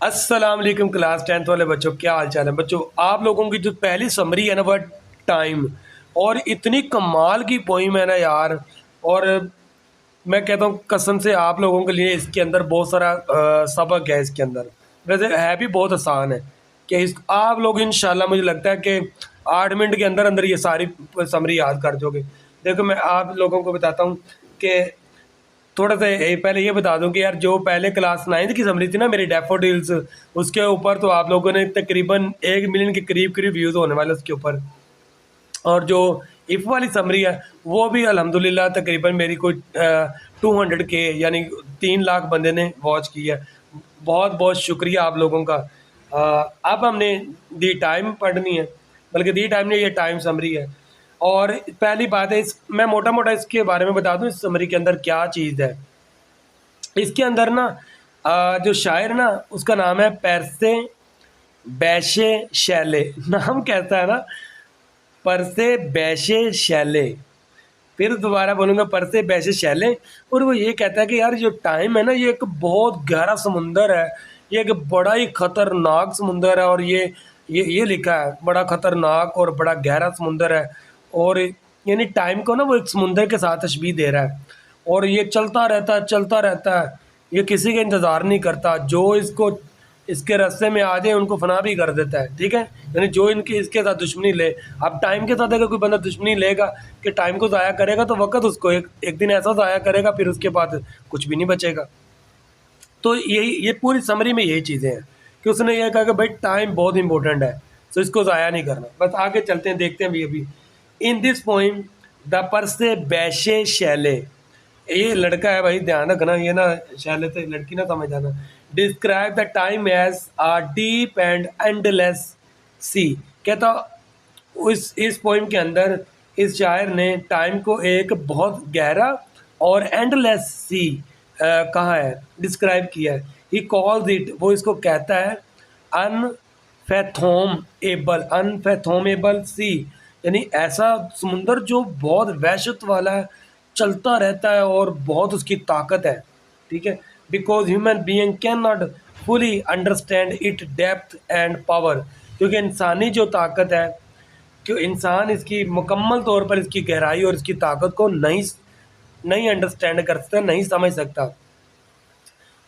अस्सलाम वालेकुम class 10th वाले बच्चों, क्या हाल चाल है बच्चों। आप लोगों की जो पहली समरी है ना वह टाइम, और इतनी कमाल की पोइम है ना यार। और मैं कहता हूँ कसम से आप लोगों के लिए इसके अंदर बहुत सारा सबक है इसके अंदर। वैसे है भी बहुत आसान है कि इस आप लोग इंशाल्लाह मुझे लगता है कि 8 मिनट के अंदर अंदर ये सारी समरी याद कर दोगे। देखो मैं आप लोगों को बताता हूँ कि थोड़ा सा पहले ये बता दूं कि यार जो पहले क्लास 9th की समरी थी ना मेरी डैफोडिल्स, उसके ऊपर तो आप लोगों ने तकरीबन 1 मिलियन के करीब करीब व्यूज़ होने वाले उसके ऊपर। और जो इफ वाली समरी है वो भी अल्हम्दुलिल्लाह तकरीबन मेरी कोई 200 के यानी 3 लाख बंदे ने वॉच की है। बहुत बहुत शुक्रिया आप लोगों का। अब हमने दी टाइम पढ़नी है, बल्कि दी टाइम ने ये टाइम समरी है। और पहली बात है इस मैं मोटा मोटा इसके बारे में बता दूं इस समरी के अंदर क्या चीज़ है। इसके अंदर ना जो शायर ना उसका नाम है परसे बैशे शैले। नाम कैसा है ना, परसे बैशे शैले। फिर दोबारा बोलूँगा परसे बैशे शैले। और वो ये कहता है कि यार जो टाइम है ना ये एक बहुत गहरा समुंदर है, ये एक बड़ा ही खतरनाक समुंदर है। और ये लिखा है बड़ा खतरनाक और बड़ा गहरा समुंदर है। और यानी टाइम को ना वो एक समुंदर के साथ तशबीह दे रहा है। और ये चलता रहता है चलता रहता है, ये किसी का इंतज़ार नहीं करता। जो इसको इसके रास्ते में आ जाए उनको फना भी कर देता है। ठीक है, यानी जो इनकी इसके साथ दुश्मनी ले। अब टाइम के साथ अगर कोई बंदा दुश्मनी लेगा कि टाइम को ज़ाया करेगा तो वक्त उसको एक दिन ऐसा ज़ाया करेगा फिर उसके बाद कुछ भी नहीं बचेगा। तो यही ये पूरी समरी में यही चीज़ें हैं कि उसने ये कहा कि भाई टाइम बहुत इंपॉर्टेंट है, तो इसको ज़ाया नहीं करना। बस आगे चलते हैं, देखते हैं अभी। In this poem the परसे बैशे Shelley, ये लड़का है भाई, ध्यान रखना, ये ना शैले से लड़की ना समझ जाना। Describe the time as a deep and endless sea. कहता इस पोइम के अंदर इस शायर ने टाइम को एक बहुत गहरा और एंडलेस सी कहा है, डिस्क्राइब किया है। ही कॉल्स इट, वो इसको कहता है अनफैथोमेबल सी, यानी ऐसा समुंदर जो बहुत वहशत वाला है, चलता रहता है और बहुत उसकी ताकत है। ठीक है, because human being can not fully understand it depth and power, क्योंकि इंसानी जो ताकत है कि इंसान इसकी मुकम्मल तौर पर इसकी गहराई और इसकी ताकत को नहीं नहीं अंडरस्टैंड कर सकता, नहीं समझ सकता।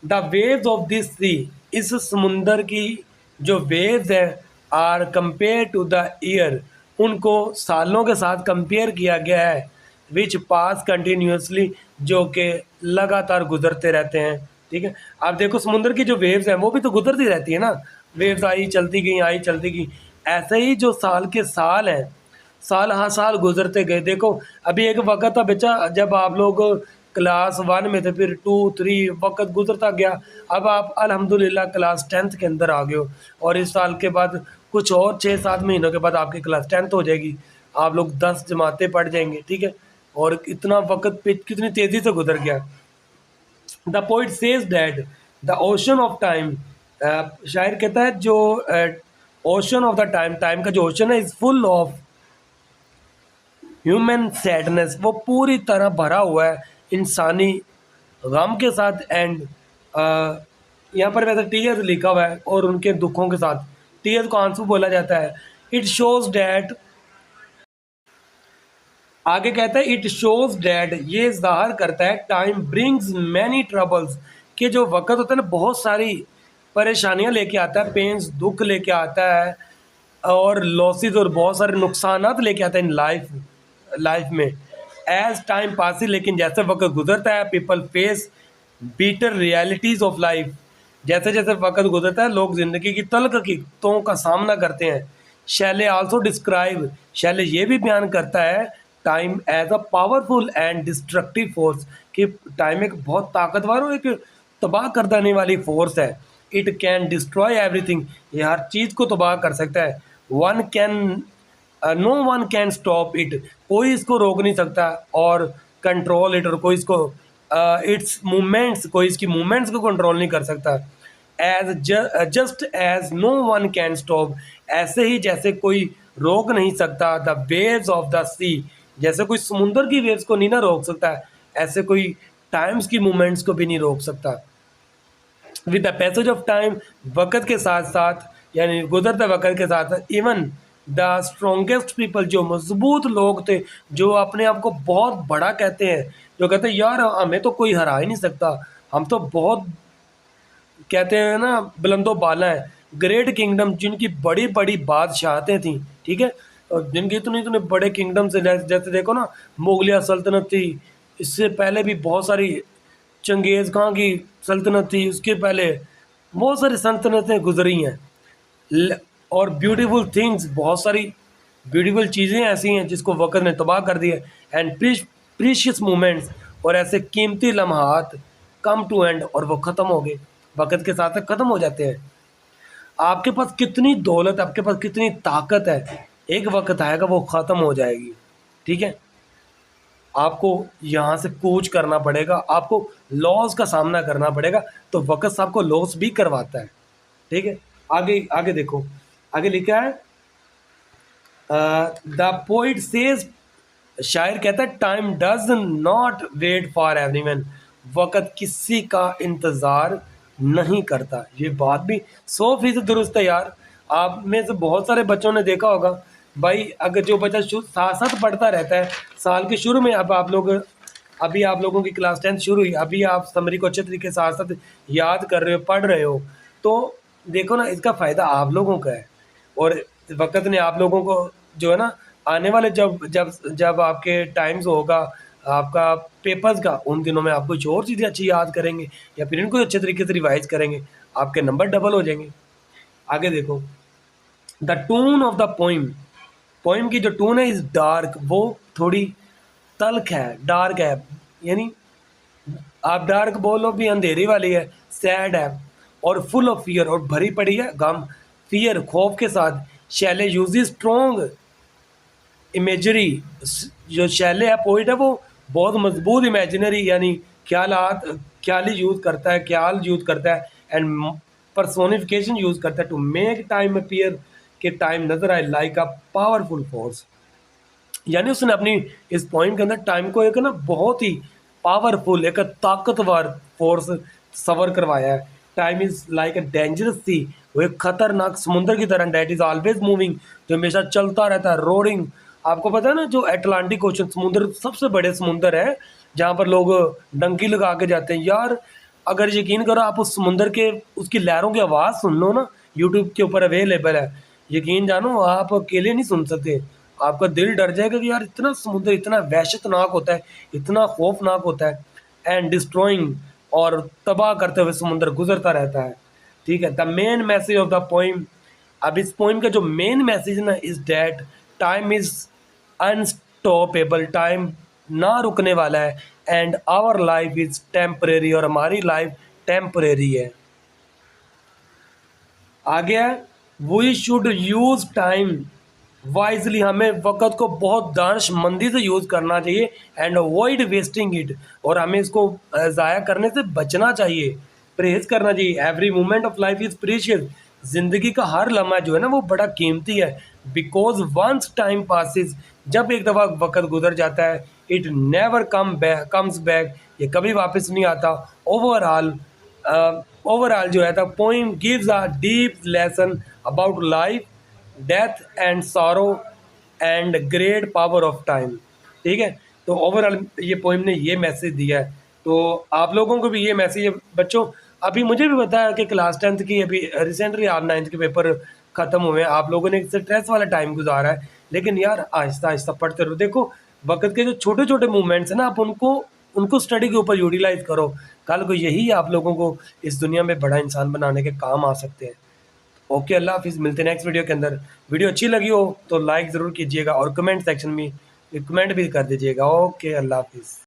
The waves of this sea, इस समुंदर की जो वेव्स हैं, are compared to the year, उनको सालों के साथ कंपेयर किया गया है। विच पास कंटिन्यूसली, जो कि लगातार गुजरते रहते हैं। ठीक है, आप देखो समुंदर की जो वेव्स हैं वो भी तो गुजरती रहती है ना, वेव्स आई चलती गई आई चलती गई। ऐसे ही जो साल के साल हैं, साल हाँ साल गुजरते गए। देखो अभी एक वक्त था बच्चा जब आप लोग क्लास 1 में थे, फिर 2 3 वक्त गुजरता गया। अब आप अल्हम्दुलिल्लाह क्लास 10th के अंदर आ गए हो, और इस साल के बाद कुछ और 6-7 महीनों के बाद आपकी क्लास 10th हो जाएगी, आप लोग 10 जमातें पढ़ जाएंगे। ठीक है, और इतना वक्त पे कितनी तेज़ी से गुजर गया। The poet says that the ocean of time, शायर कहता है जो ocean of the time, time का जो ओशन है, is full of human sadness, वो पूरी तरह भरा हुआ है इंसानी गम के साथ। एंड यहाँ पर वैसे टीयर्स लिखा हुआ है और उनके दुखों के साथ, टीयर्स को आंसू बोला जाता है। इट शोज डैट, आगे कहता है इट शोज डैट, ये जाहिर करता है टाइम ब्रिंग्स मैनी ट्रबल्स, कि जो वक्त होता है ना बहुत सारी परेशानियाँ लेके आता है, पेन्स दुख लेके आता है, और लॉसेस और बहुत सारे नुकसानात लेके आता है इन लाइफ में। एज टाइम पासिस, लेकिन जैसे वक्त गुजरता है people face bitter realities of life, जैसे जैसे वक्त गुजरता है लोग ज़िंदगी की तलखीतों का सामना करते हैं। शैले आल्सो डिस्क्राइब, शैले ये भी बयान करता है time as a powerful and destructive force, कि टाइम एक बहुत ताकतवर और एक तबाह कर देने वाली फोर्स है। इट कैन डिस्ट्रॉय एवरीथिंग, ये हर चीज़ को तबाह कर सकता है। One can no one can stop it, कोई इसको रोक नहीं सकता, और कंट्रोल इट, और कोई इसको इट्स मूवमेंट्स, कोई इसकी मूवमेंट्स को कंट्रोल नहीं कर सकता। As just as no one can stop, ऐसे ही जैसे कोई रोक नहीं सकता the waves of the sea, जैसे कोई समुंदर की वेव्स को नहीं ना रोक सकता, ऐसे कोई टाइम्स की मूवमेंट्स को भी नहीं रोक सकता। With the passage of time, वक़्त के साथ साथ, यानी गुज़रते वक़्त के साथ साथ, इवन द स्ट्रॉन्गेस्ट पीपल, जो मजबूत लोग थे, जो अपने आप को बहुत बड़ा कहते हैं, जो कहते हैं यार हमें तो कोई हरा ही नहीं सकता, हम तो बहुत, कहते हैं ना, बुलंदो बाला है, ग्रेट किंगडम, जिनकी बड़ी बड़ी बादशाहतें थी, ठीक है, और जिनके इतने इतने बड़े किंगडम से, जैसे देखो ना, मुगलिया सल्तनत थी, इससे पहले भी बहुत सारी, चंगेज़ खां की सल्तनत थी, उसके पहले बहुत सारी सल्तनतें गुजरी हैं। और ब्यूटीफुल थिंग्स, बहुत सारी ब्यूटीफुल चीज़ें ऐसी हैं जिसको वक़्त ने तबाह कर दिया। एंड प्रीशियस मोमेंट्स, और ऐसे कीमती लम्हात कम टू एंड, और वो ख़त्म हो गए, वक़्त के साथ साथ ख़त्म हो जाते हैं। आपके पास कितनी दौलत, आपके पास कितनी ताकत है, एक वक़्त आएगा वो ख़त्म हो जाएगी, ठीक है। आपको यहाँ से कूच करना पड़ेगा, आपको लॉस का सामना करना पड़ेगा, तो वक़्त आपको लॉस भी करवाता है, ठीक है। आगे आगे देखो, आगे लिखा है, द पोइट सेज, शायर कहता है, time does not wait for everyone, वक़्त किसी का इंतज़ार नहीं करता। ये बात भी 100% दुरुस्त है यार। आप में से बहुत सारे बच्चों ने देखा होगा भाई, अगर जो बच्चा साथ साथ पढ़ता रहता है, साल के शुरू में, अब आप लोग, अभी आप लोगों की क्लास 10 शुरू हुई, अभी आप समरी को अच्छे तरीके से साथ साथ याद कर रहे हो, पढ़ रहे हो, तो देखो ना, इसका फ़ायदा आप लोगों का है। और वक़्त ने आप लोगों को, जो है ना, आने वाले जब जब जब आपके टाइम्स होगा, आपका पेपर्स का, उन दिनों में आप कुछ और चीज़ें अच्छी याद करेंगे, या फिर इनको अच्छे तरीके से रिवाइज़ करेंगे, आपके नंबर डबल हो जाएंगे। आगे देखो, the tune of the poem, poem की जो टून है इज़ डार्क, वो थोड़ी तल्ख है, डार्क है, यानी आप डार्क बोलो भी अंधेरी वाली है, सैड है, और फुल ऑफ फियर, और भरी पड़ी है गम, फियर, खौफ के साथ। शैले यूज स्ट्रॉन्ग इमेजरी, जो शैले है, पोइट है, वो बहुत मजबूत इमेजिनरी, यानी ख्यालात, ख्याली यूज़ करता है, ख्याल यूज़ करता है, एंड पर्सोनिफिकेशन यूज़ करता है टू मेक टाइम अपीयर, के टाइम नजर आए लाइक अ पावरफुल फोर्स। यानी उसने अपनी इस पॉइंट के अंदर टाइम को एक ना बहुत ही पावरफुल, एक ताकतवर फोर्स सवर करवाया है। Time is like a dangerous sea, वो एक खतरनाक समुंदर की तरह, डेट इज ऑलवेज मूविंग, जो हमेशा चलता रहता है, रोरिंग। आपको पता है ना, जो अटलांटिक ओशन समुद्र सबसे बड़े समुंदर है, जहाँ पर लोग डंकी लगा के जाते हैं यार, अगर यकीन करो, आप उस समुंदर के, उसकी लहरों की आवाज़ सुन लो ना, यूट्यूब के ऊपर अवेलेबल है, यकीन जानो आप अकेले नहीं सुन सकते, आपका दिल डर जाएगा कि यार इतना समुद्र इतना वहशतनाक होता है, इतना खौफनाक होता है, एंड डिस्ट्रॉइंग, और तबाह करते हुए समुद्र गुजरता रहता है, ठीक है। The main message of the poem, अब इस पोइम का जो मेन मैसेज ना, is that time is unstoppable, time ना रुकने वाला है, and our life is temporary, और हमारी लाइफ टेम्परेरी है। आगे है, we should use time wisely, हमें वक़्त को बहुत दानिशमंदी से यूज़ करना चाहिए, एंड अवॉइड वेस्टिंग इट, और हमें इसको ज़ाया करने से बचना चाहिए, परहेज़ करना चाहिए। Every moment of life is precious, ज़िंदगी का हर लम्हा जो है ना, वो बड़ा कीमती है, बिकॉज वंस टाइम पासिस, जब एक दफ़ा वक़्त गुजर जाता है, इट नेवर कम्स बैक, ये कभी वापस नहीं आता। ओवरऑल ओवरऑल जो है, the poem gives a deep lesson about life, death and sorrow, and great power of time, ठीक है। तो ओवरऑल ये पोइम ने ये मैसेज दिया है, तो आप लोगों को भी ये मैसेज है बच्चों। अभी मुझे भी पता है कि क्लास 10th की अभी रिसेंटली आप 9th के पेपर ख़त्म हुए हैं, आप लोगों ने स्ट्रेस वाला टाइम गुजारा है, लेकिन यार आहिस्ता आहिस्ता पढ़ते रहो। देखो, वक्त के जो छोटे छोटे मूवमेंट्स हैं ना, आप उनको उनको स्टडी के ऊपर यूटिलाइज करो, कल को यही आप लोगों को इस दुनिया में बड़ा इंसान बनाने के काम आ सकते हैं। ओके, अल्लाह हाफिज़, मिलते हैं नेक्स्ट वीडियो के अंदर। वीडियो अच्छी लगी हो तो लाइक ज़रूर कीजिएगा, और कमेंट सेक्शन में कमेंट भी कर दीजिएगा। ओके, अल्लाह हाफिज़।